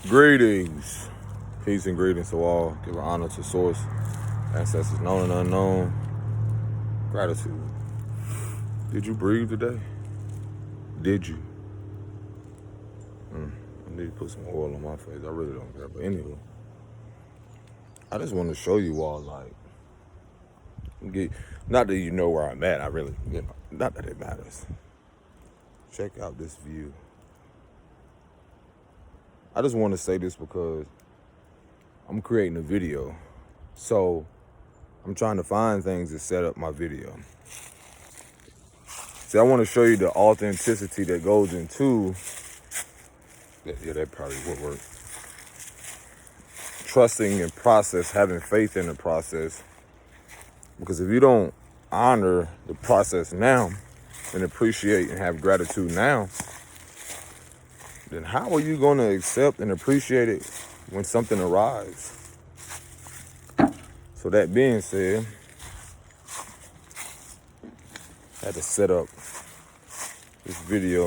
Greetings. Peace and greetings to all. Give honor to source, ancestors known and unknown. Gratitude. Did you breathe today? Did you? I need to put some oil on my face. I really don't care. But anywho, I just want to show you all, not that you know where I'm at. I really, not that it matters. Check out this view. I just want to say this because I'm creating a video. So I'm trying to find things to set up my video. See, I want to show you the authenticity that goes into, that probably would work. Trusting in process, having faith in the process. Because if you don't honor the process now and appreciate and have gratitude now, then how are you going to accept and appreciate it when something arrives? So that being said, I had to set up this video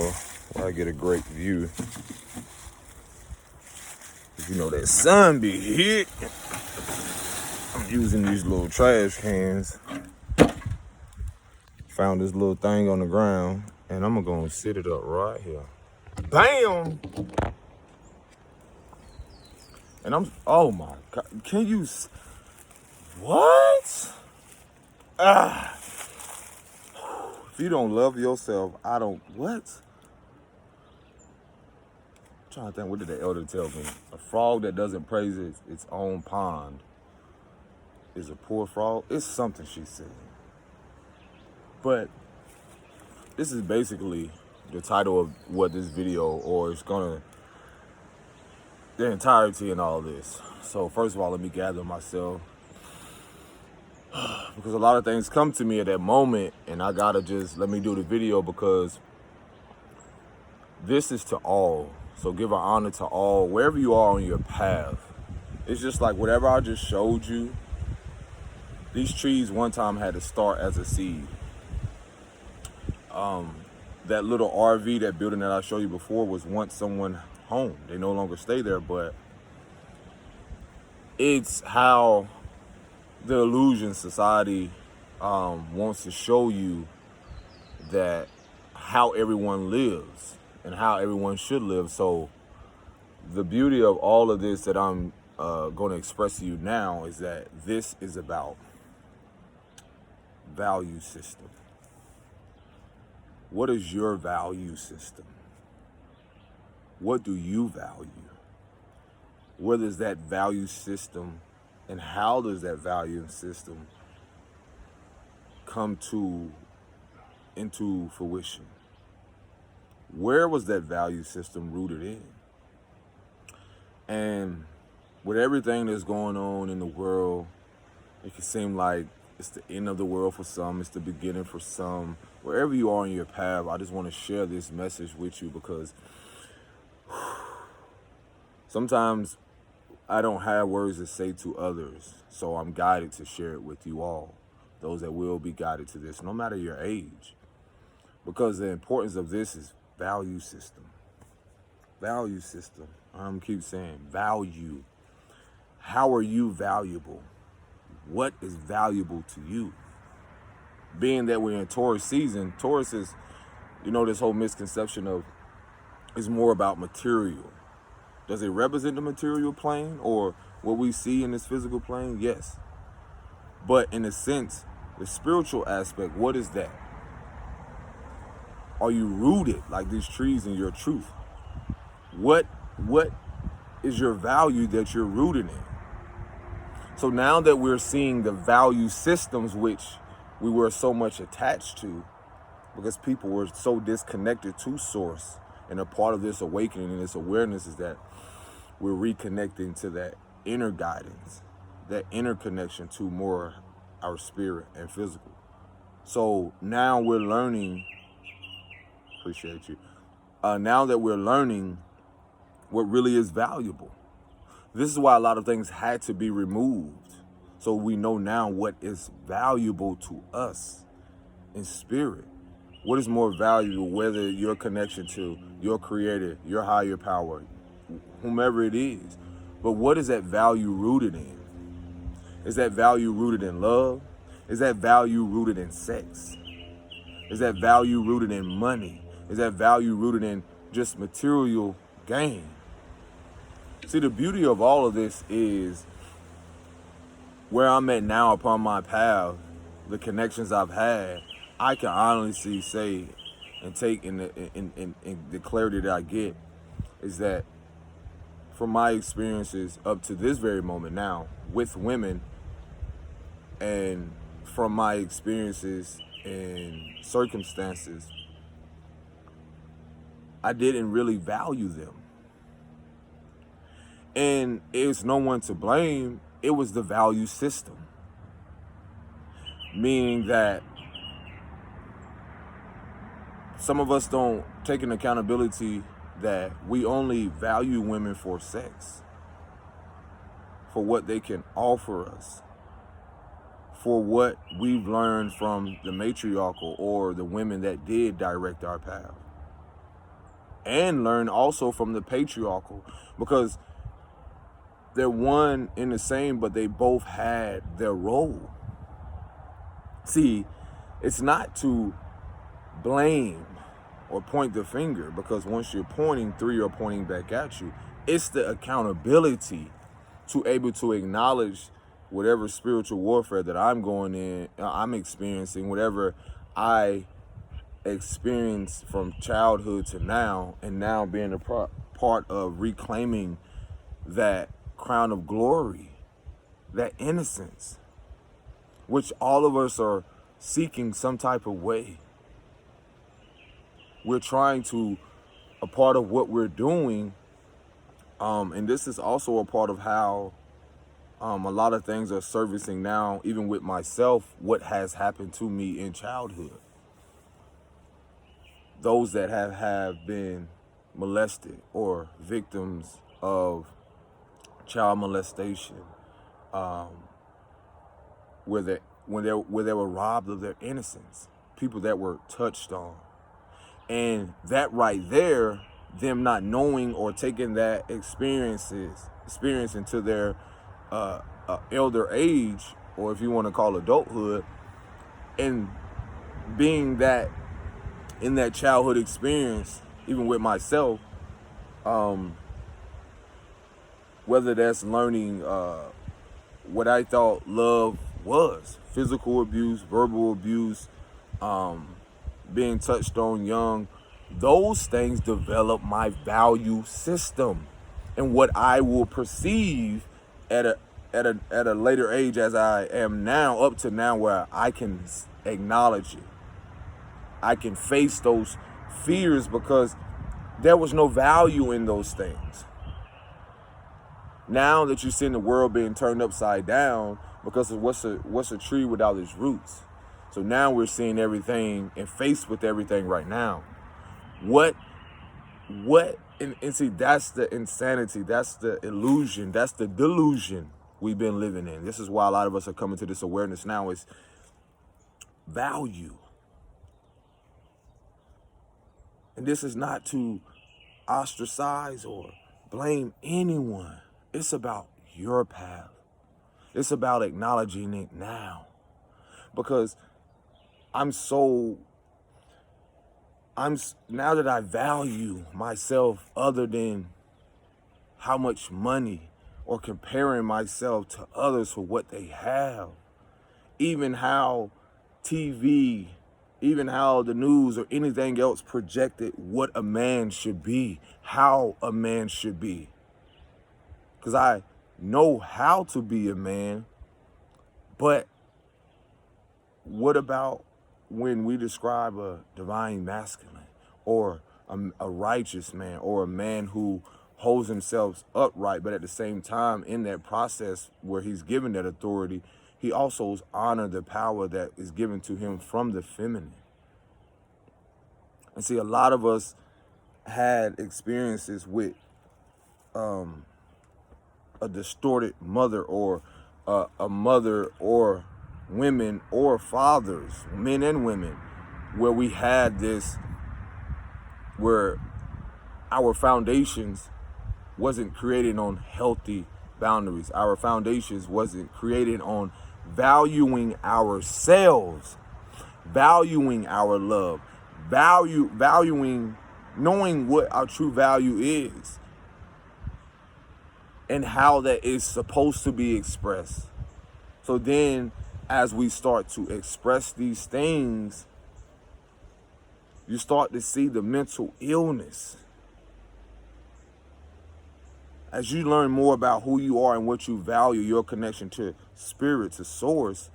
where I get a great view. You know that sun be hit. I'm using these little trash cans. Found this little thing on the ground, and I'm gonna sit it up right here. Bam! And oh my God, can you, what? If you don't love yourself, what? I'm trying to think, what did the elder tell me? A frog that doesn't praise its own pond is a poor frog. It's something she said. But this is basically the title of what this video, or it's the entirety in all this. So first of all, let me gather myself. Because a lot of things come to me at that moment, and I gotta just let me do the video because this is to all. So give an honor to all, wherever you are on your path. It's just like whatever I just showed you. These trees one time had to start as a seed. That little RV, that building that I showed you before, was once someone's home. They no longer stay there, but it's how the illusion society wants to show you that how everyone lives and how everyone should live. So the beauty of all of this that I'm going to express to you now is that this is about value system. What is your value system? What do you value? What is that value system, and how does that value system come into fruition? Where was that value system rooted in? And with everything that's going on in the world, it can seem like it's the end of the world for some, it's the beginning for some. Wherever you are on your path, I just want to share this message with you because sometimes I don't have words to say to others, so I'm guided to share it with you all, those that will be guided to this, no matter your age. Because the importance of this is value system. Value system. Keep saying value. How are you valuable? What is valuable to you? Being that we're in Taurus season, Taurus is, this whole misconception of is more about material. Does it represent the material plane or what we see in this physical plane? Yes. But in a sense, the spiritual aspect, what is that? Are you rooted like these trees in your truth? What is your value that you're rooted in? So now that we're seeing the value systems which we were so much attached to because people were so disconnected to source, and a part of this awakening and this awareness is that we're reconnecting to that inner guidance, that inner connection to more our spirit and physical. So now we're learning, appreciate you, now that we're learning what really is valuable. This is why a lot of things had to be removed. So we know now what is valuable to us in spirit. What is more valuable, whether your connection to your creator, your higher power, whomever it is. But what is that value rooted in? Is that value rooted in love? Is that value rooted in sex? Is that value rooted in money? Is that value rooted in just material gain? See, the beauty of all of this is where I'm at now upon my path, the connections I've had, I can honestly say and take in the clarity that I get is that from my experiences up to this very moment now with women, and from my experiences and circumstances, I didn't really value them. And it's no one to blame. It was the value system. Meaning that some of us don't take an accountability that we only value women for sex, for what they can offer us, for what we've learned from the matriarchal or the women that did direct our path, and learn also from the patriarchal, because they're one and the same, but they both had their role. See, it's not to blame or point the finger, because once you're pointing, three are pointing back at you. It's the accountability to able to acknowledge whatever spiritual warfare that I'm experiencing, whatever I experienced from childhood to now, and now being a part of reclaiming that crown of glory, that innocence, which all of us are seeking some type of way. We're trying to, a part of what we're doing, and this is also a part of how a lot of things are servicing now, even with myself, what has happened to me in childhood. Those that have been molested or victims of child molestation, where they were robbed of their innocence, people that were touched on. And that right there, them not knowing or taking that experience into their elder age, or if you want to call adulthood, and being that in that childhood experience, even with myself, whether that's learning what I thought love was, physical abuse, verbal abuse, being touched on young, those things develop my value system and what I will perceive at a later age, as I am now, up to now, where I can acknowledge it. I can face those fears because there was no value in those things. Now that you see the world being turned upside down because of what's a tree without its roots. So now we're seeing everything and faced with everything right now. And see, that's the insanity, that's the illusion, that's the delusion we've been living in. This is why a lot of us are coming to this awareness now, is value. And this is not to ostracize or blame anyone. It's about your path. It's about acknowledging it now. Because now that I value myself, other than how much money or comparing myself to others for what they have, even how TV, even how the news or anything else projected what a man should be, how a man should be. Because I know how to be a man, but what about when we describe a divine masculine, or a righteous man, or a man who holds himself upright, but at the same time, in that process where he's given that authority, he also honors the power that is given to him from the feminine. And see, a lot of us had experiences with a distorted mother, or a mother, or women, or fathers, men and women, where we had this, where our foundations wasn't created on healthy boundaries. Our foundations wasn't created on valuing ourselves, valuing our love, valuing knowing what our true value is and how that is supposed to be expressed. So then as we start to express these things, you start to see the mental illness. As you learn more about who you are and what you value, your connection to spirit, to source,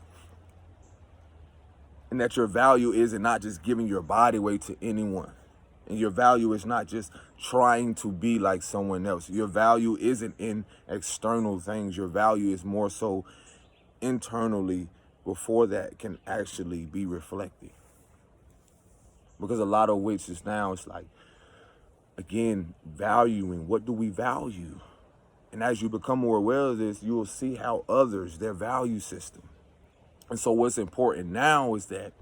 and that your value isn't not just giving your body away to anyone. And your value is not just trying to be like someone else. Your value isn't in external things. Your value is more so internally before that can actually be reflected. Because a lot of which is now, it's like, again, valuing. What do we value? And as you become more aware of this, you will see how others, their value system. And so what's important now is that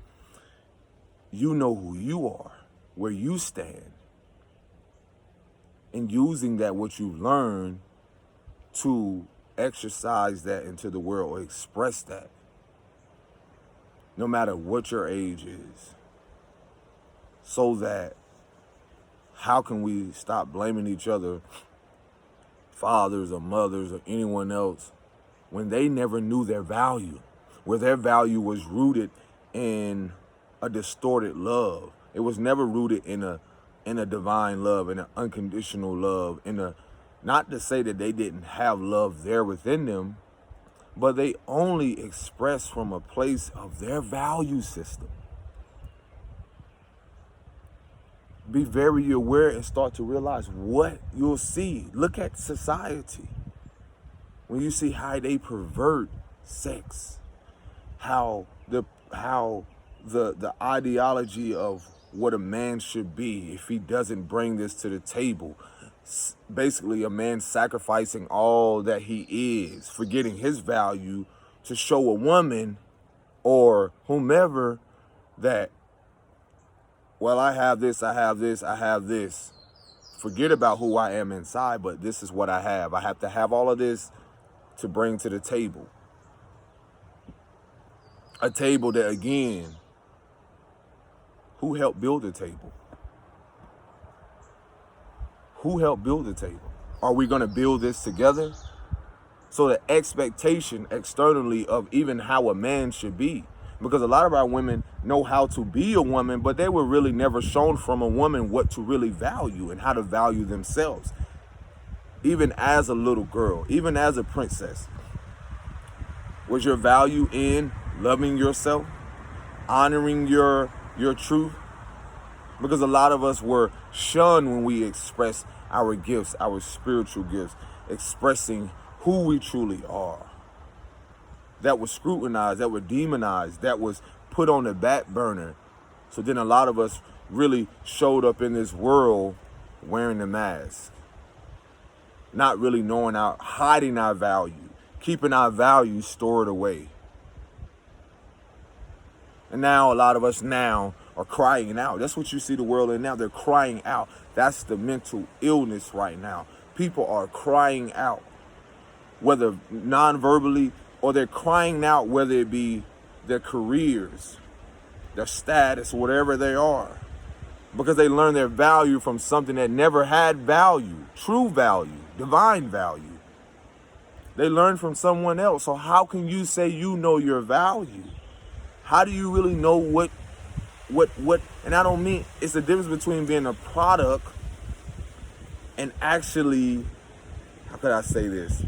you know who you are, where you stand, and using that, what you've learned, to exercise that into the world or express that, no matter what your age is. So that, how can we stop blaming each other, fathers or mothers or anyone else, when they never knew their value, where their value was rooted in a distorted love. It was never rooted in a divine love, in an unconditional love, not to say that they didn't have love there within them, but they only expressed from a place of their value system. Be very aware and start to realize what you'll see. Look at society. When you see how they pervert sex, how the ideology of what a man should be if he doesn't bring this to the table. Basically, a man sacrificing all that he is, forgetting his value to show a woman or whomever that, well, I have this, I have this, I have this. Forget about who I am inside, but this is what I have. I have to have all of this to bring to the table. A table that, again, who helped build the table? Who helped build the table? Are we going to build this together? So the expectation externally of even how a man should be, because a lot of our women know how to be a woman, but they were really never shown from a woman what to really value and how to value themselves. Even as a little girl, even as a princess, was your value in loving yourself, honoring your truth? Because a lot of us were shunned when we express our gifts, our spiritual gifts, expressing who we truly are. That was scrutinized, that were demonized, that was put on the back burner. So then a lot of us really showed up in this world wearing the mask, not really knowing hiding our value, keeping our value stored away. And now a lot of us now are crying out. That's what you see the world in now. They're crying out. That's the mental illness right now. People are crying out, whether non-verbally or they're crying out, whether it be their careers, their status, whatever they are, because they learn their value from something that never had value, true value, divine value. They learn from someone else. So how can you say you know your value? How do you really know what, and I don't mean, it's the difference between being a product and actually, how could I say this?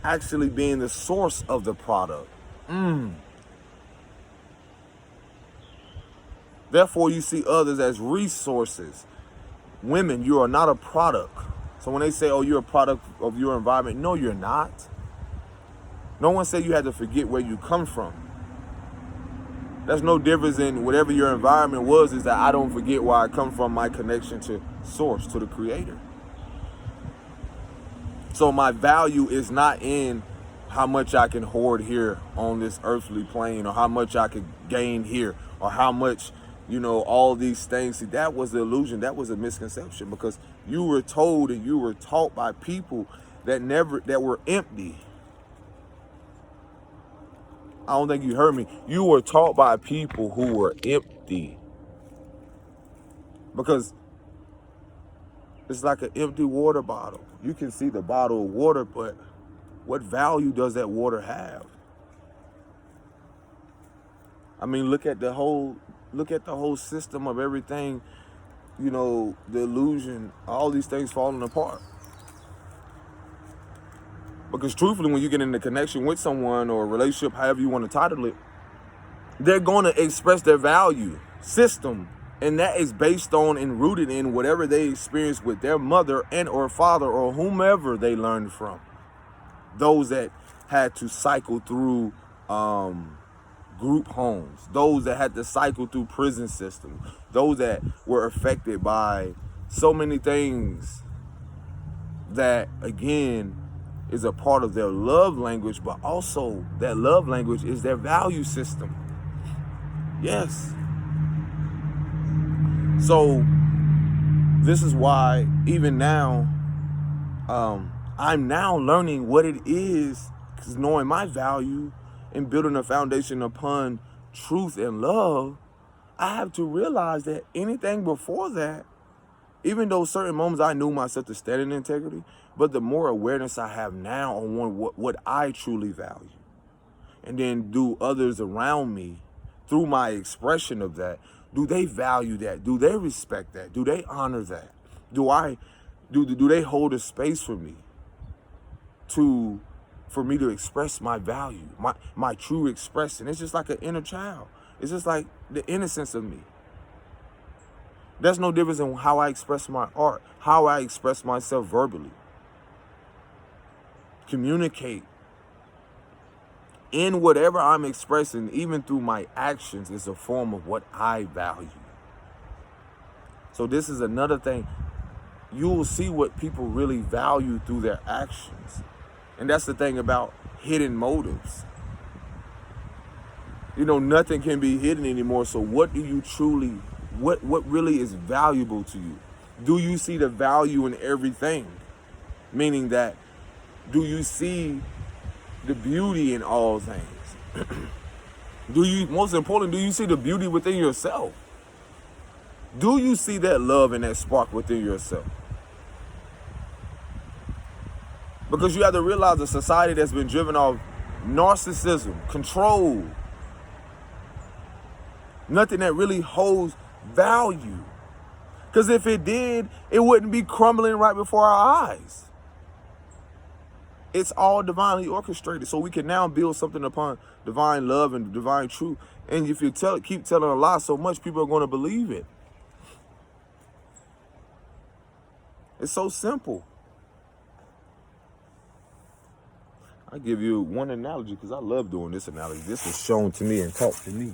Actually being the source of the product. Therefore, you see others as resources. Women, you are not a product. So when they say, oh, you're a product of your environment, no, you're not. No one said you had to forget where you come from. That's no difference in whatever your environment was, is that I don't forget where I come from, my connection to source, to the creator. So my value is not in how much I can hoard here on this earthly plane, or how much I could gain here, or how much, all these things. See, that was the illusion. That was a misconception, because you were told and you were taught by people that were empty. I don't think you heard me. You were taught by people who were empty. Because it's like an empty water bottle. You can see the bottle of water, but what value does that water have? I mean, look at the whole system of everything, the illusion, all these things falling apart. Because truthfully, when you get in a connection with someone or a relationship, however you want to title it, they're going to express their value system. And that is based on and rooted in whatever they experienced with their mother and or father or whomever they learned from. Those that had to cycle through group homes, those that had to cycle through prison systems, those that were affected by so many things that, again, is a part of their love language, but also that love language is their value system. Yes. So this is why even now, I'm now learning what it is, because knowing my value and building a foundation upon truth and love, I have to realize that anything before that, even though certain moments I knew myself to stand in integrity, but the more awareness I have now on what I truly value, and then do others around me through my expression of that, do they value that? Do they respect that? Do they honor that? Do they hold a space for me for me to express my value, my true expression? It's just like an inner child. It's just like the innocence of me. There's no difference in how I express my art, how I express myself verbally. Communicate in whatever I'm expressing, even through my actions, is a form of what I value. So this is another thing. You will see what people really value through their actions. And that's the thing about hidden motives. Nothing can be hidden anymore. So what do you truly, what really is valuable to you? Do you see the value in everything? Meaning that, do you see the beauty in all things? Most importantly, do you see the beauty within yourself? Do you see that love and that spark within yourself? Because you have to realize a society that's been driven off narcissism, control, nothing that really holds value. Because if it did, it wouldn't be crumbling right before our eyes. It's all divinely orchestrated, so we can now build something upon divine love and divine truth. And if you keep telling a lie so much, people are going to believe it. It's so simple. I give you one analogy because I love doing this analogy. This is shown to me and taught to me.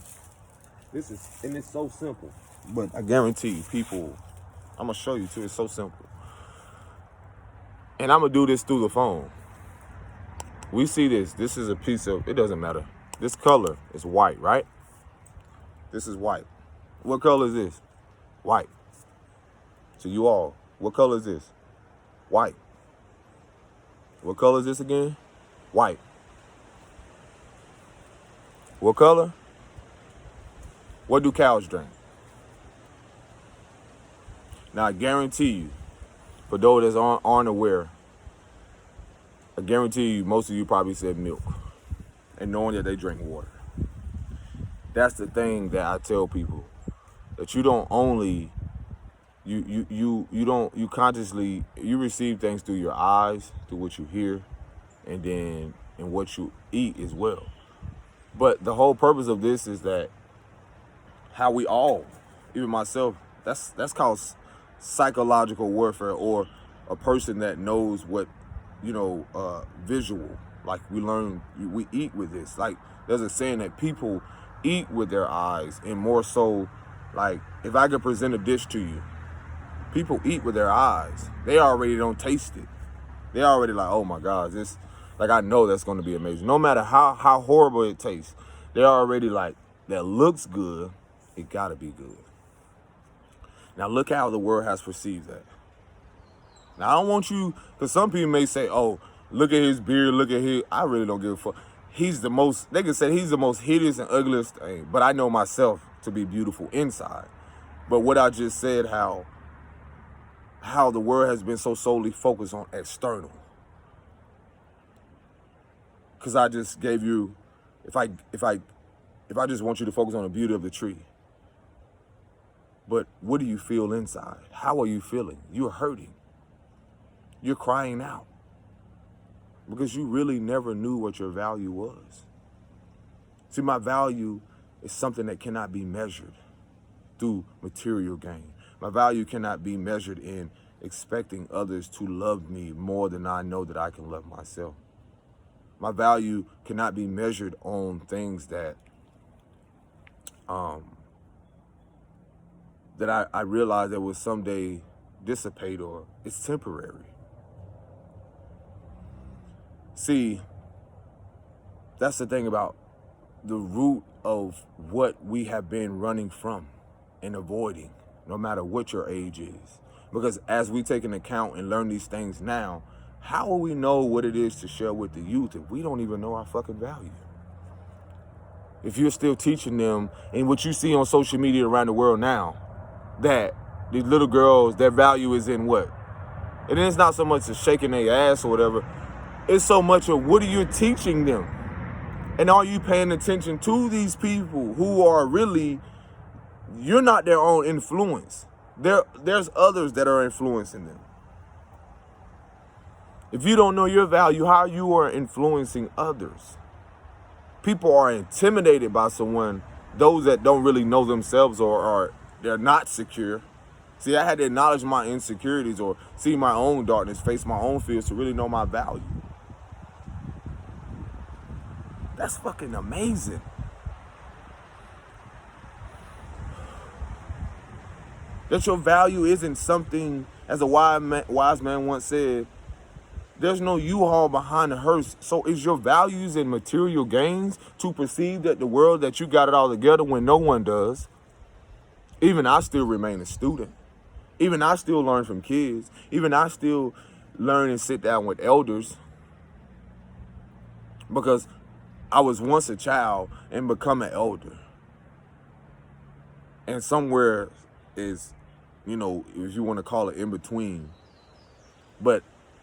And it's so simple. But I guarantee you, people, I'm going to show you too. It's so simple. And I'm going to do this through the phone. We see this. This is a piece of, it doesn't matter. This color is white, right? This is white. What color is this? White. So you all, what color is this? White. What color is this again? White. What color? What do cows drink? Now I guarantee you, for those that aren't aware, I guarantee you most of you probably said milk, and knowing that they drink water. That's the thing that I tell people, that you don't only, you consciously, you receive things through your eyes, through what you hear, and then in what you eat as well. But the whole purpose of this is that how we all, even myself, that's called psychological warfare, or a person that knows what, visual. Like we eat with this. Like there's a saying that people eat with their eyes, and more so, like if I could present a dish to you, people eat with their eyes. They already don't taste it. They already like, oh my God, this, like I know that's going to be amazing. No matter how horrible it tastes, they're already like, that looks good, it gotta be good. Now look how the world has perceived that. Now I don't want you, because some people may say, oh, look at his beard, look at his, I really don't give a fuck. He's the most, they can say he's the most hideous and ugliest thing, but I know myself to be beautiful inside. But what I just said, how the world has been so solely focused on external. Because I just gave you, if I just want you to focus on the beauty of the tree. But what do you feel inside? How are you feeling? You're hurting. You're crying out. Because you really never knew what your value was. See, my value is something that cannot be measured through material gain. My value cannot be measured in expecting others to love me more than I know that I can love myself. My value cannot be measured on things that I realize that will someday dissipate or it's temporary. See, that's the thing about the root of what we have been running from and avoiding, no matter what your age is. Because as we take into account and learn these things now, how will we know what it is to share with the youth if we don't even know our fucking value? If you're still teaching them, and what you see on social media around the world now, that these little girls, their value is in what? And it's not so much as shaking their ass or whatever. It's so much of what are you teaching them? And are you paying attention to these people who are really, you're not their own influence. There's others that are influencing them. If you don't know your value, how you are influencing others. People are intimidated by someone, those that don't really know themselves or are they're not secure. See, I had to acknowledge my insecurities or see my own darkness, face my own fears to really know my value. That's fucking amazing. That your value isn't something, as a wise man once said, there's no U-Haul behind the hearse. So is your values and material gains to perceive that the world that you got it all together when no one does? Even I still remain a student. Even I still learn from kids. Even I still learn and sit down with elders. Because I was once a child and become an elder. And somewhere is, if you want to call it in between. But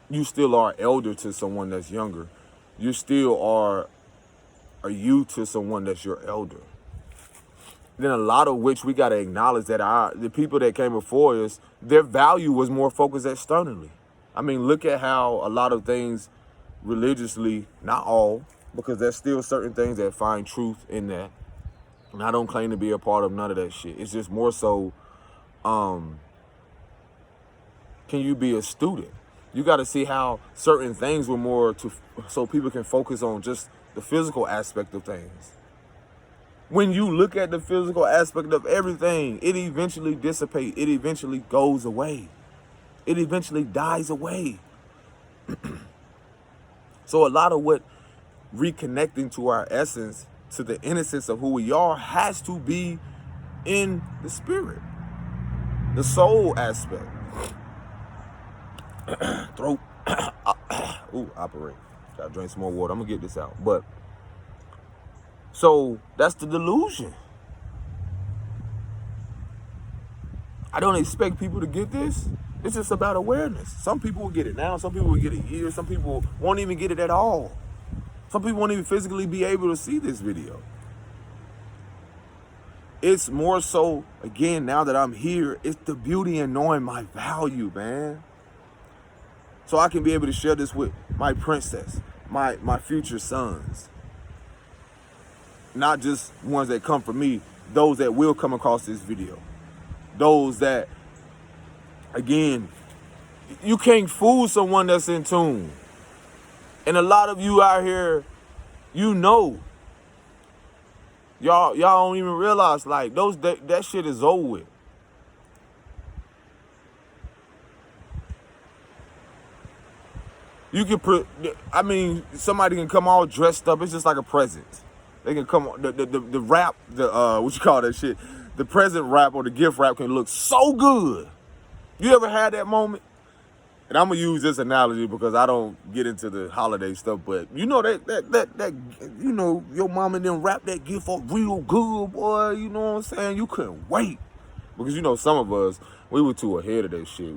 you still are elder to someone that's younger. You still are a youth to someone that's your elder. Then a lot of which we got to acknowledge that the people that came before us, their value was more focused externally. I mean, look at how a lot of things religiously, not all, because there's still certain things that find truth in that. And I don't claim to be a part of none of that shit. It's just more so, can you be a student? You got to see how certain things were more so people can focus on just the physical aspect of things. When you look at the physical aspect of everything, it eventually dissipates. It eventually goes away. It eventually dies away. So a lot of what reconnecting to our essence, to the innocence of who we are, has to be in the spirit, the soul aspect. Throat. Ooh, operate. Gotta drink some more water. I'm gonna get this out. But so that's the delusion. I don't expect people to get this. It's just about awareness. Some people will get it now. Some people will get it here. Some people won't even get it at all. Some people won't even physically be able to see this video. It's more so, again, now that I'm here, it's the beauty in knowing my value, man. So I can be able to share this with my princess, my future sons. Not just ones that come from me, those that will come across this video. Those that, again, you can't fool someone that's in tune. And a lot of you out here, y'all don't even realize, like, that shit is over with. You can somebody can come all dressed up. It's just like a present. They can come, the rap, what you call that shit? the present wrap or the gift wrap can look so good. You ever had that moment? And I'm gonna use this analogy because I don't get into the holiday stuff, but you know that you know, your mama didn't wrap that gift up real good, boy. You know what I'm saying? You couldn't wait. Because you know, some of us, we were too ahead of that shit.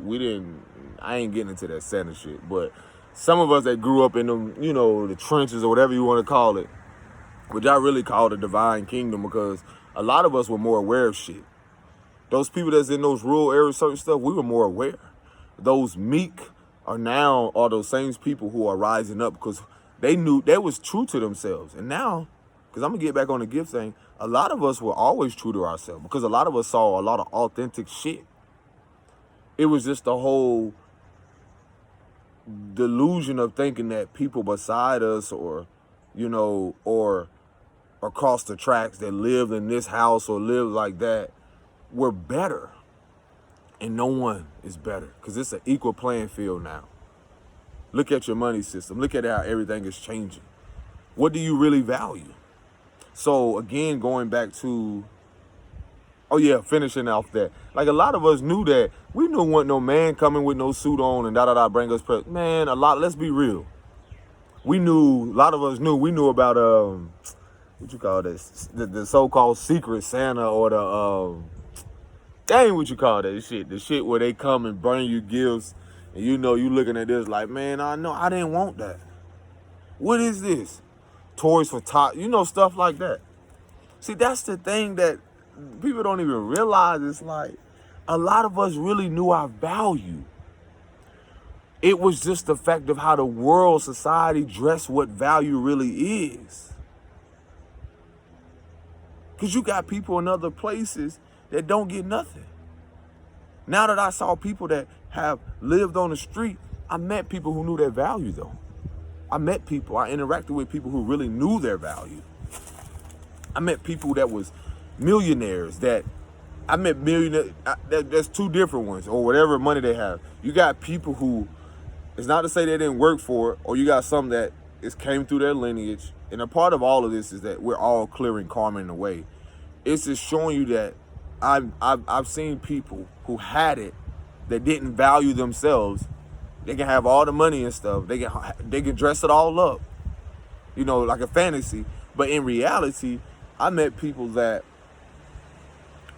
I ain't getting into that Santa shit, but some of us that grew up in them, you know, the trenches or whatever you want to call it, which I really call the divine kingdom, because a lot of us were more aware of shit. Those people that's in those rural areas, certain stuff, we were more aware. Those meek are those same people who are rising up because they knew they was true to themselves. And now, because I'm going to get back on the gift thing, a lot of us were always true to ourselves because a lot of us saw a lot of authentic shit. It was just the whole delusion of thinking that people beside us or, you know, or across the tracks that lived in this house or lived like that were better. And no one is better because it's an equal playing field now. Look at your money system. Look at how everything is changing. What do you really value? So again, going back to, finishing off that. Like a lot of us knew that. We knew wasn't no man coming with no suit on and bring us man, let's be real. A lot of us knew about what you call this? The so-called secret Santa or the what you call that shit? The shit where they come and bring you gifts and you know you looking at this like, man, I know I didn't want that. What is this? Toys for top, stuff like that. See, that's the thing that people don't even realize. It's like a lot of us really knew our value. It was just the fact of how the world, society dressed what value really is. Because you got people in other places that don't get nothing. Now that I saw people that have lived on the street, I met people who knew their value though. I interacted with people who really knew their value. I met people that was millionaires that's two different ones or whatever money they have. You got people who, it's not to say they didn't work for it, or you got some that came through their lineage. And a part of all of this is that we're all clearing karma in a way. It's just showing you that I've seen people who had it that didn't value themselves. They can have all the money and stuff. They can dress it all up, like a fantasy. But in reality, I met people that,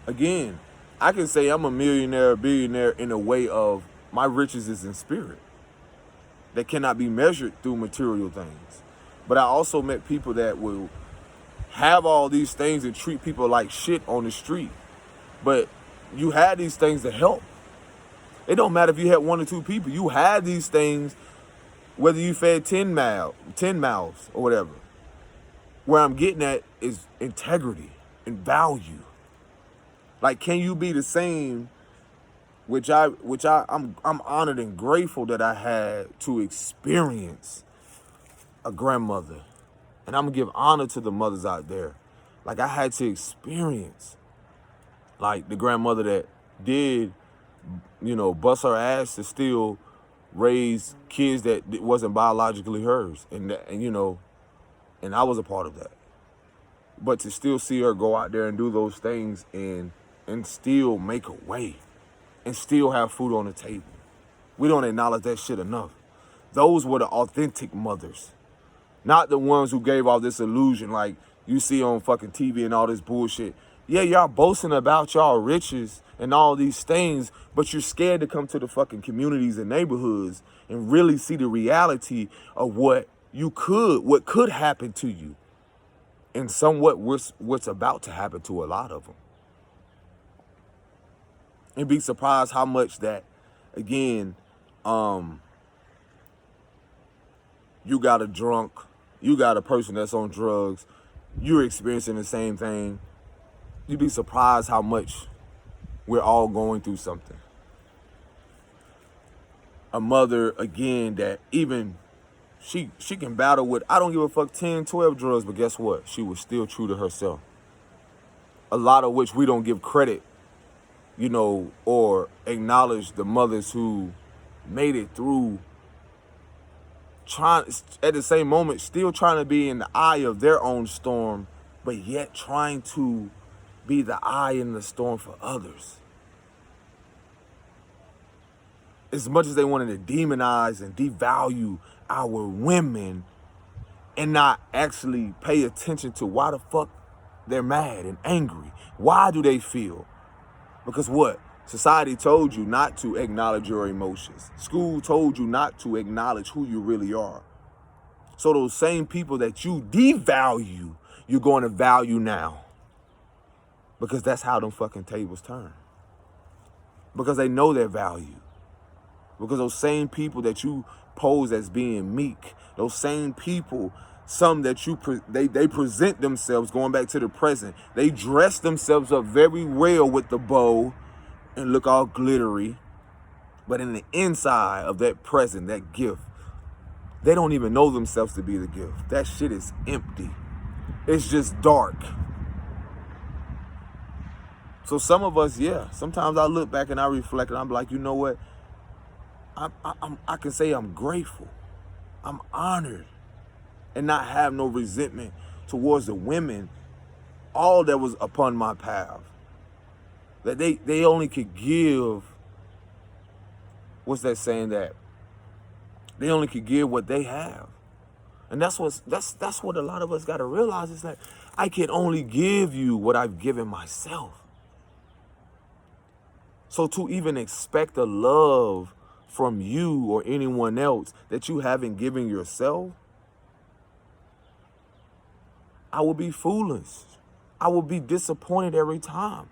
again, I can say I'm a millionaire, billionaire in a way of my riches is in spirit. That cannot be measured through material things. But I also met people that will have all these things and treat people like shit on the street. But you had these things to help. It don't matter if you had one or two people. You had these things, whether you fed 10 mouths or whatever. Where I'm getting at is integrity and value. Like, can you be the same? I'm honored and grateful that I had to experience a grandmother. And I'm gonna give honor to the mothers out there. Like, I had to experience, like, the grandmother that did, bust her ass to still raise kids that wasn't biologically hers. And I was a part of that. But to still see her go out there and do those things and still make a way and still have food on the table. We don't acknowledge that shit enough. Those were the authentic mothers. Not the ones who gave all this illusion like you see on fucking TV and all this bullshit. Yeah, y'all boasting about y'all riches and all these things, but you're scared to come to the fucking communities and neighborhoods and really see the reality of what could happen to you, and somewhat what's about to happen to a lot of them. And be surprised how much that, again, you got a drunk, you got a person that's on drugs, you're experiencing the same thing. You'd be surprised how much we're all going through something. A mother, again, that even she can battle with, I don't give a fuck, 10, 12 drugs, but guess what? She was still true to herself. A lot of which we don't give credit, or acknowledge the mothers who made it through, at the same moment, still trying to be in the eye of their own storm, but yet trying to be the eye in the storm for others. As much as they wanted to demonize and devalue our women and not actually pay attention to why the fuck they're mad and angry. Why do they feel? Because what? Society told you not to acknowledge your emotions. School told you not to acknowledge who you really are. So those same people that you devalue, you're going to value now. Because that's how them fucking tables turn. Because they know their value. Because those same people that you pose as being meek, those same people, some that they present themselves, going back to the present, they dress themselves up very well with the bow and look all glittery. But in the inside of that present, that gift, they don't even know themselves to be the gift. That shit is empty. It's just dark. So some of us, yeah, sometimes I look back and I reflect and I'm like, you know what? I can say I'm grateful. I'm honored and not have no resentment towards the women, all that was upon my path. That they only could give, what's that saying, that they only could give what they have. And that's what a lot of us got to realize, is that I can only give you what I've given myself. So to even expect a love from you or anyone else that you haven't given yourself, I will be foolish. I will be disappointed every time.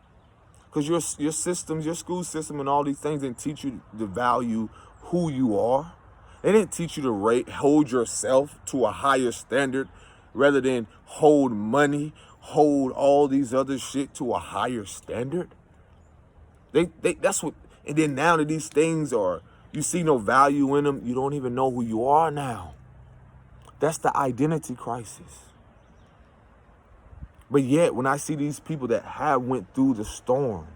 Because your systems, your school system and all these things didn't teach you to value who you are. They didn't teach you to hold yourself to a higher standard rather than hold money, hold all these other shit to a higher standard. That's what, and then now that these things are, you see no value in them, you don't even know who you are now. That's the identity crisis. But yet, when I see these people that have went through the storm,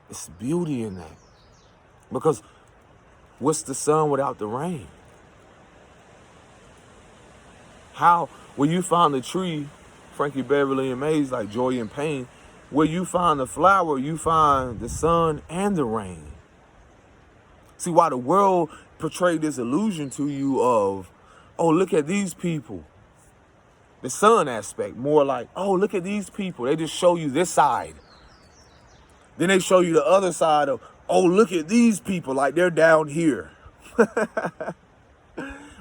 it's beauty in that. Because what's the sun without the rain? How, when you find the tree, Frankie Beverly and Mays, like Joy and Pain, where you find the flower, you find the sun and the rain. See, why the world portrayed this illusion to you of, oh, look at these people. The sun aspect, more like, oh, look at these people. They just show you this side. Then they show you the other side of, oh, look at these people, like they're down here.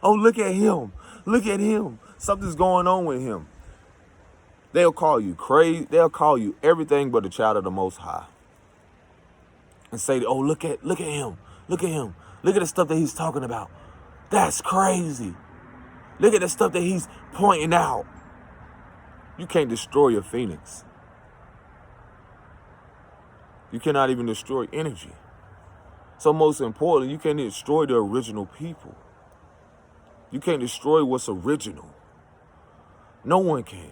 Oh, look at him. Look at him. Something's going on with him. They'll call you crazy. They'll call you everything but a child of the Most High. And say, oh, look at him. Look at him. Look at the stuff that he's talking about. That's crazy. Look at the stuff that he's pointing out. You can't destroy a phoenix. You cannot even destroy energy. So most importantly, you can't destroy the original people. You can't destroy what's original. No one can.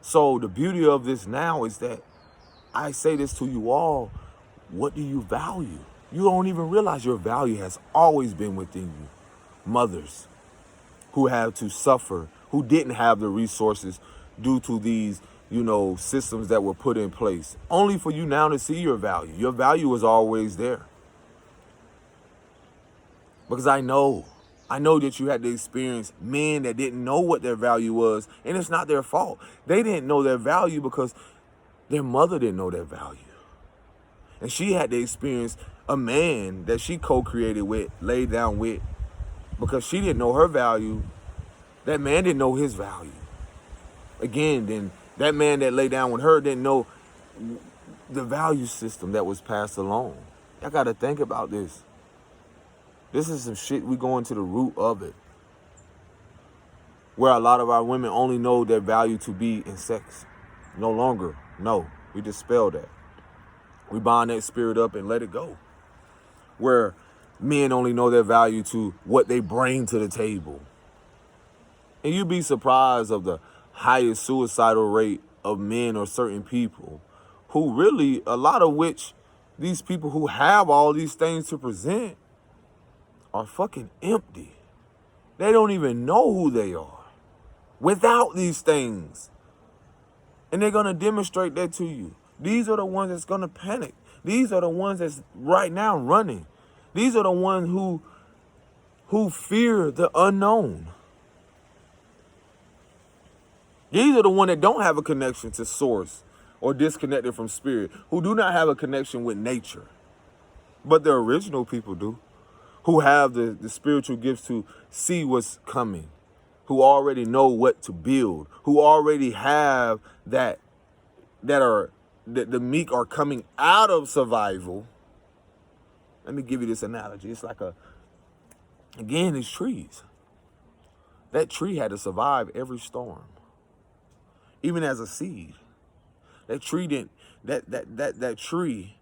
So the beauty of this now is that I say this to you all, what do you value? You don't even realize your value has always been within you. Mothers who had to suffer, who didn't have the resources due to these, systems that were put in place. Only for you now to see your value. Your value was always there. Because I know that you had to experience men that didn't know what their value was, and it's not their fault. They didn't know their value because their mother didn't know their value. And she had to experience a man that she co-created with, laid down with, because she didn't know her value. That man didn't know his value. Again, then that man that laid down with her didn't know the value system that was passed along. I got to think about this. This is some shit, we going to the root of it. Where a lot of our women only know their value to be in sex. No longer. No, we dispel that. We bind that spirit up and let it go. Where men only know their value to what they bring to the table. And you'd be surprised of the highest suicidal rate of men or certain people who really, a lot of which, these people who have all these things to present are fucking empty. They don't even know who they are without these things. And they're going to demonstrate that to you. These are the ones that's going to panic. These are the ones that's right now running. These are the ones who fear the unknown. These are the ones that don't have a connection to source or disconnected from spirit, who do not have a connection with nature. But the original people do, who have the spiritual gifts to see what's coming, who already know what to build, who already have the meek are coming out of survival. Let me give you this analogy. It's like again, these trees. That tree had to survive every storm. Even as a seed. That tree didn't, that tree,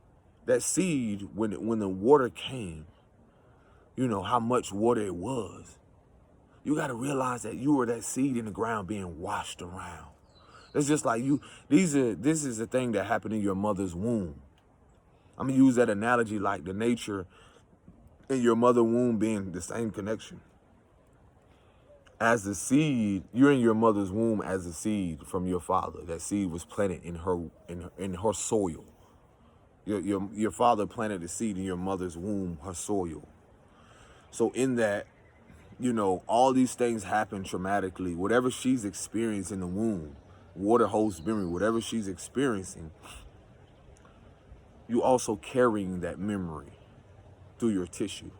that seed, when the water came, you know how much water it was. You got to realize that you were that seed in the ground being washed around. It's just like this is the thing that happened in your mother's womb. I'm going to use that analogy like the nature in your mother's womb being the same connection. As the seed, you're in your mother's womb as a seed from your father. That seed was planted in her soil. Your father planted the seed in your mother's womb, her soil. So in that, you know, all these things happen traumatically. Whatever she's experiencing in the womb, water holds memory, whatever she's experiencing, you also carrying that memory through your tissue.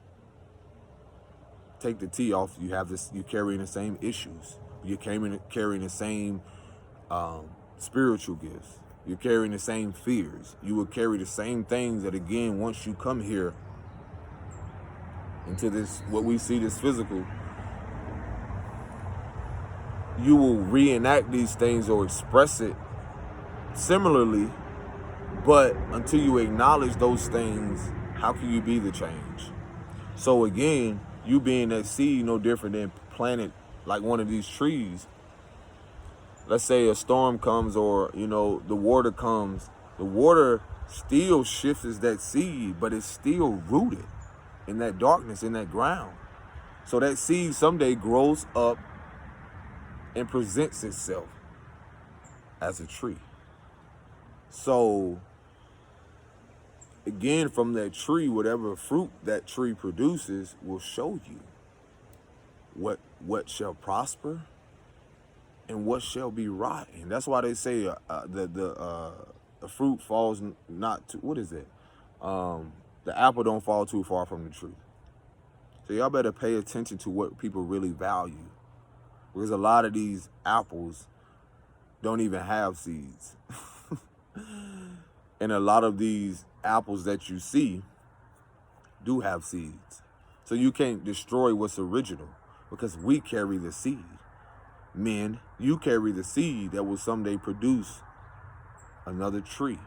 Take the T off, you're carrying the same issues. You're carrying the same spiritual gifts. You're carrying the same fears. You will carry the same things that, again, once you come here into this, what we see, this physical, you will reenact these things or express it similarly, but until you acknowledge those things, how can you be the change? So again, you being that seed, no different than planted like one of these trees. Let's say a storm comes, or, you know, the water comes. The water still shifts that seed, but it's still rooted in that darkness, in that ground. So that seed someday grows up and presents itself as a tree. So again, from that tree, whatever fruit that tree produces will show you what shall prosper and what shall be rotten. That's why they say the fruit falls not to, what is it? The apple don't fall too far from the tree. So y'all better pay attention to what people really value, because a lot of these apples don't even have seeds. And a lot of these apples that you see do have seeds. So you can't destroy what's original, because we carry the seed. Men, you carry the seed that will someday produce another tree.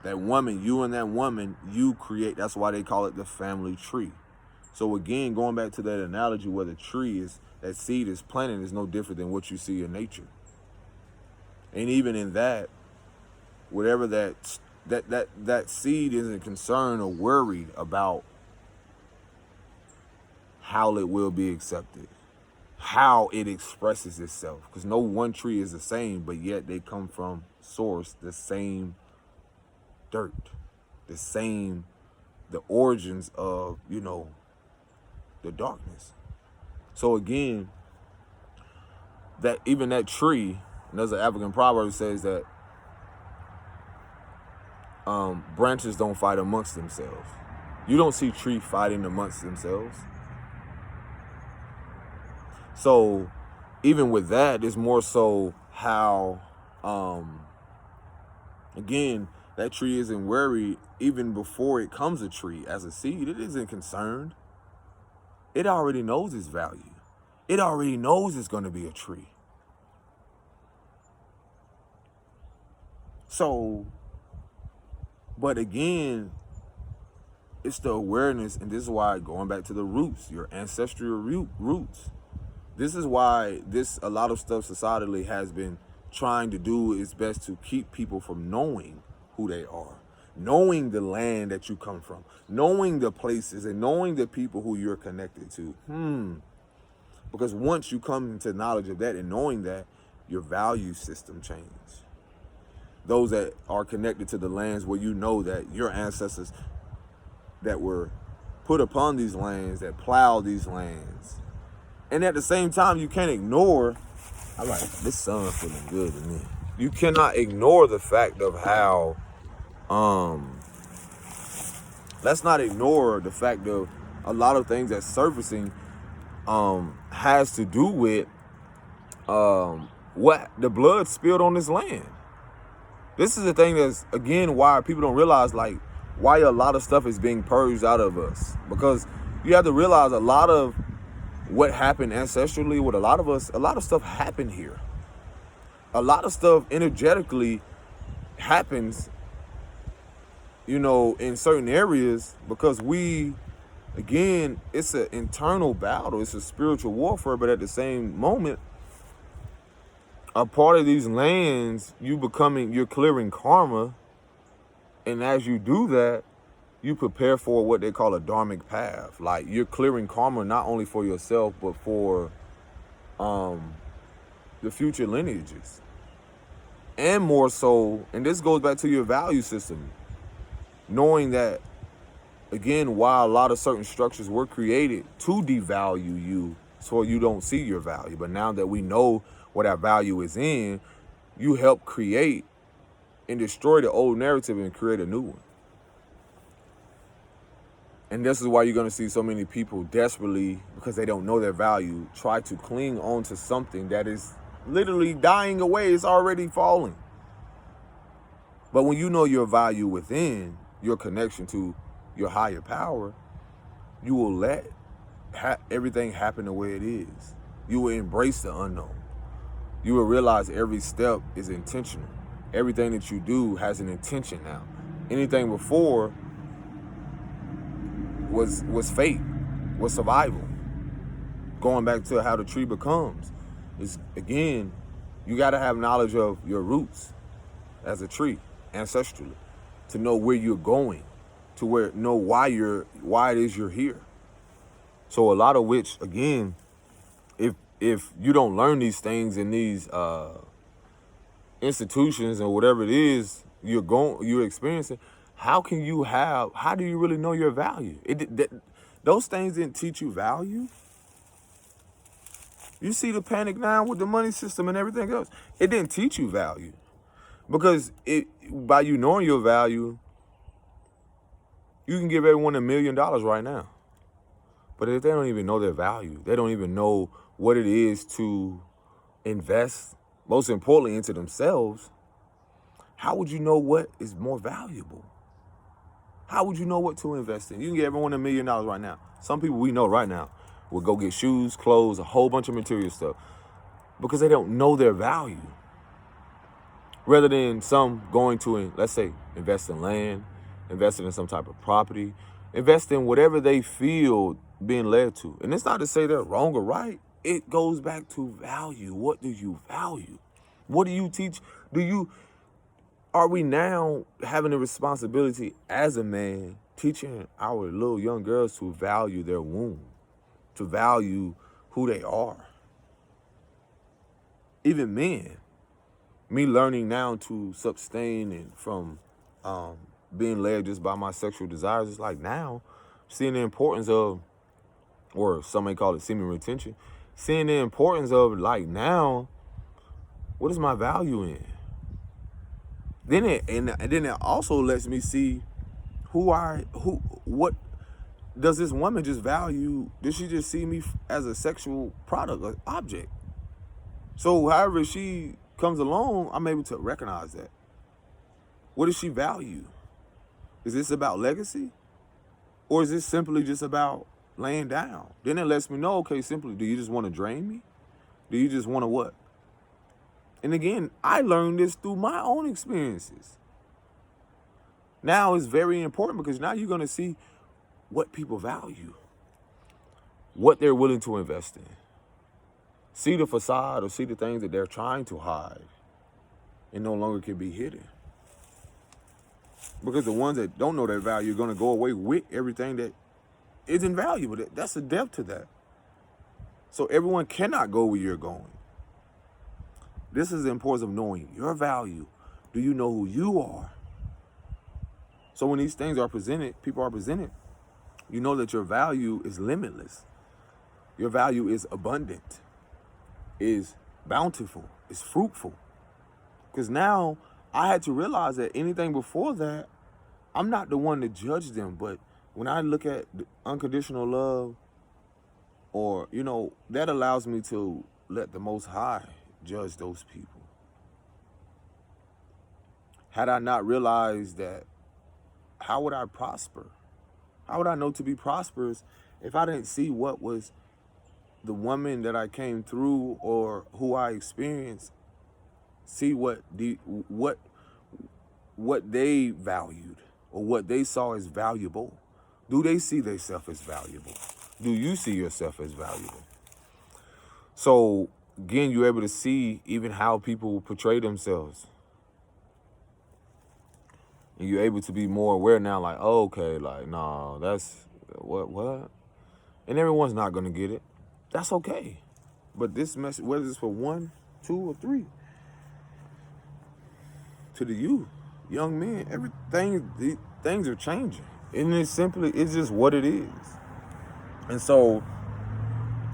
That woman, you and that woman, you create. That's why they call it the family tree. So again, going back to that analogy where the tree is, that seed is planted, is no different than what you see in nature. And even in that, whatever that seed isn't concerned or worried about how it will be accepted, how it expresses itself, because no one tree is the same, but yet they come from source, the same dirt, the origins of, you know, the darkness. So again, that even that tree, and there's an African proverb that says that branches don't fight amongst themselves. You don't see trees fighting amongst themselves. So even with that, it's more so how, again, that tree isn't worried even before it comes a tree as a seed. It isn't concerned. It already knows its value. It already knows it's going to be a tree. So, but again, it's the awareness, and this is why, going back to the roots, your ancestral roots. This is why a lot of stuff societally has been trying to do its best to keep people from knowing who they are, knowing the land that you come from, knowing the places, and knowing the people who you're connected to. Because once you come into knowledge of that and knowing that, your value system changes. those that are connected to the lands where you know that your ancestors that were put upon these lands, that plowed these lands. And at the same time, you can't ignore, I like this sun feeling good to me. You cannot ignore the fact of how, let's not ignore the fact of a lot of things that's surfacing has to do with what the blood spilled on this land. This is the thing that's, again, why people don't realize, like, why a lot of stuff is being purged out of us. Because you have to realize a lot of what happened ancestrally with a lot of us, a lot of stuff happened here. A lot of stuff energetically happens, you know, in certain areas because we, again, it's an internal battle. It's a spiritual warfare, but at the same moment, a part of these lands, you're clearing karma. And as you do that, you prepare for what they call a dharmic path. Like, you're clearing karma not only for yourself, but for the future lineages. And more so, and this goes back to your value system, knowing that, again, why a lot of certain structures were created to devalue you so you don't see your value. But now that we know what our value is in, you help create and destroy the old narrative and create a new one. And this is why you're going to see so many people desperately, because they don't know their value, try to cling on to something that is literally dying away. It's already falling. But when you know your value within, your connection to your higher power, you will let everything happen the way it is. You will embrace the unknown. You will realize every step is intentional. Everything that you do has an intention now. Anything before was fate, was survival. Going back to how the tree becomes is, again, you got to have knowledge of your roots as a tree, ancestrally, to know where you're going, to know why it is you're here. So a lot of which, again, if you don't learn these things in these institutions or whatever it is you're experiencing, how do you really know your value? Those things didn't teach you value. You see the panic now with the money system and everything else. It didn't teach you value. Because by you knowing your value, you can give everyone $1 million right now. But if they don't even know their value, they don't even know what it is to invest, most importantly, into themselves, how would you know what is more valuable? How would you know what to invest in? You can give everyone $1 million right now. Some people we know right now will go get shoes, clothes, a whole bunch of material stuff because they don't know their value. Rather than some going to, let's say, invest in land, invest in some type of property, invest in whatever they feel being led to. And it's not to say they're wrong or right. It goes back to value. What do you value? What do you teach? Are we now having a responsibility as a man teaching our little young girls to value their womb, to value who they are? Even men, me learning now to sustain and from being led just by my sexual desires, it's like now seeing the importance of, or some may call it semen retention, seeing the importance of, like, now, what is my value in? Then it also lets me see what does this woman just value? Does she just see me as a sexual product, an object? So however she comes along, I'm able to recognize that. What does she value? Is this about legacy? Or is this simply just about laying down? Then it lets me know, okay, simply, do you just want to drain me? Do you just want to what? And again, I learned this through my own experiences. Now it's very important because now you're going to see what people value, what they're willing to invest in. See the facade or see the things that they're trying to hide and no longer can be hidden. Because the ones that don't know their value are going to go away with everything that isn't valuable. That's the depth to that. So everyone cannot go where you're going. This is the importance of knowing your value, Do you know who you are? So when these things are presented, people are presented, you know that your value is limitless. Your value is abundant, is bountiful, is fruitful. Because now I had to realize that anything before that, I'm not the one to judge them. But when I look at unconditional love, or, that allows me to let the Most High judge those people. Had I not realized that, how would I prosper? How would I know to be prosperous if I didn't see what was the woman that I came through or who I experienced, see what they valued or what they saw as valuable? Do they see themselves as valuable? Do you see yourself as valuable? So again, you're able to see even how people portray themselves. And you're able to be more aware now, like, oh, okay, like, no, that's what? And everyone's not going to get it. That's okay. But this message, whether it's for 1, 2, or 3, to the youth, young men, things are changing. And it's just what it is. And so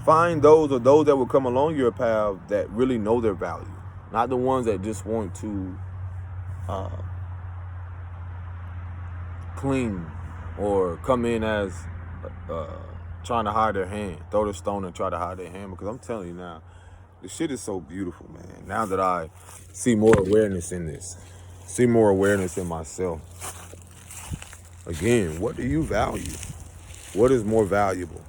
find those that will come along your path that really know their value. Not the ones that just want to clean or come in as trying to hide their hand, throw the stone and try to hide their hand. Because I'm telling you now, the shit is so beautiful, man. Now that I see more awareness in this, see more awareness in myself. Again, what do you value? What is more valuable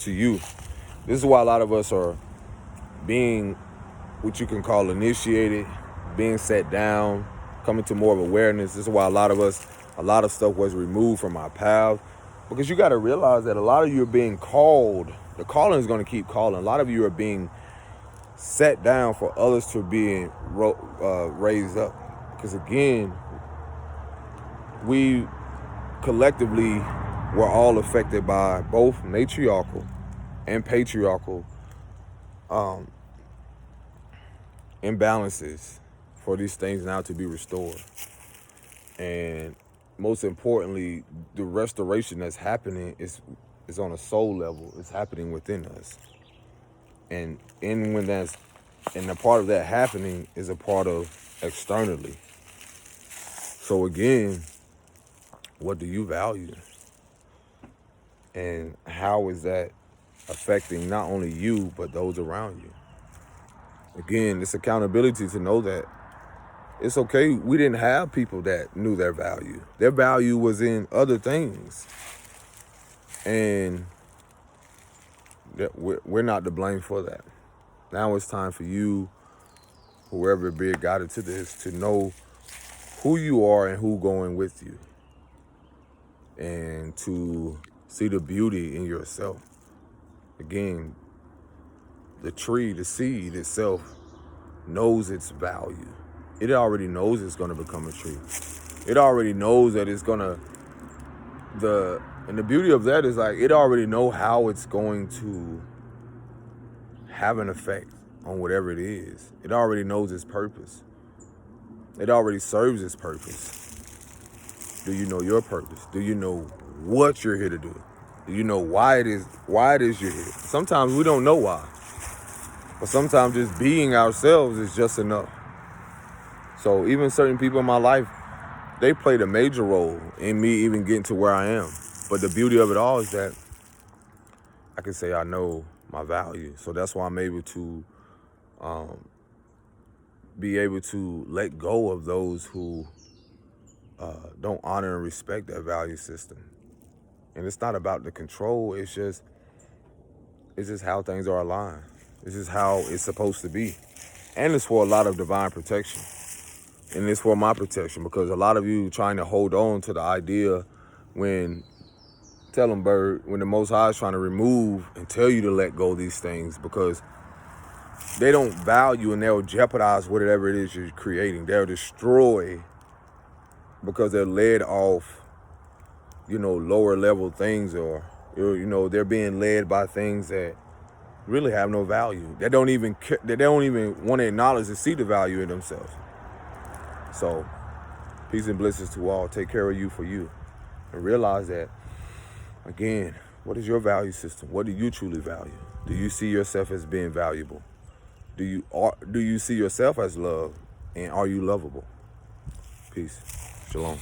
to you? This is why a lot of us are being what you can call initiated, being set down, coming to more of awareness. This is why a lot of stuff was removed from our path. Because you got to realize that a lot of you are being called. The calling is going to keep calling. A lot of you are being set down for others to be raised up. Because again, we collectively were all affected by both matriarchal and patriarchal imbalances for these things now to be restored. And most importantly, the restoration that's happening is on a soul level. It's happening within us. And the part of that happening is a part of externally. So again, what do you value? And how is that affecting not only you, but those around you? Again, it's accountability to know that it's okay. We didn't have people that knew their value. Their value was in other things. And we're not to blame for that. Now it's time for you, whoever be guided to this, to know who you are and who going with you. And to see the beauty in yourself. Again, the tree, the seed itself knows its value. It already knows it's going to become a tree. It already knows that it's going to, and the beauty of that is like, it already know how it's going to have an effect on whatever it is. It already knows its purpose. It already serves its purpose. Do you know your purpose? Do you know what you're here to do? Do you know why it is you're here? Sometimes we don't know why. But sometimes just being ourselves is just enough. So even certain people in my life, they played a major role in me even getting to where I am. But the beauty of it all is that I can say I know my value. So that's why I'm able to be able to let go of those who don't honor and respect that value system. And it's not about the control. It's just how things are aligned. It's just how it's supposed to be. And it's for a lot of divine protection. And it's for my protection, because a lot of you trying to hold on to the idea when the Most High is trying to remove and tell you to let go of these things, because they don't value and they'll jeopardize whatever it is you're creating. They'll destroy because they're led off, lower level things, or, they're being led by things that really have no value. They don't even want to acknowledge and see the value in themselves. So peace and blessings to all. Take care of you for you. And realize that, again, what is your value system? What do you truly value? Do you see yourself as being valuable? Do you see yourself as love? And are you lovable? Peace. Shalom.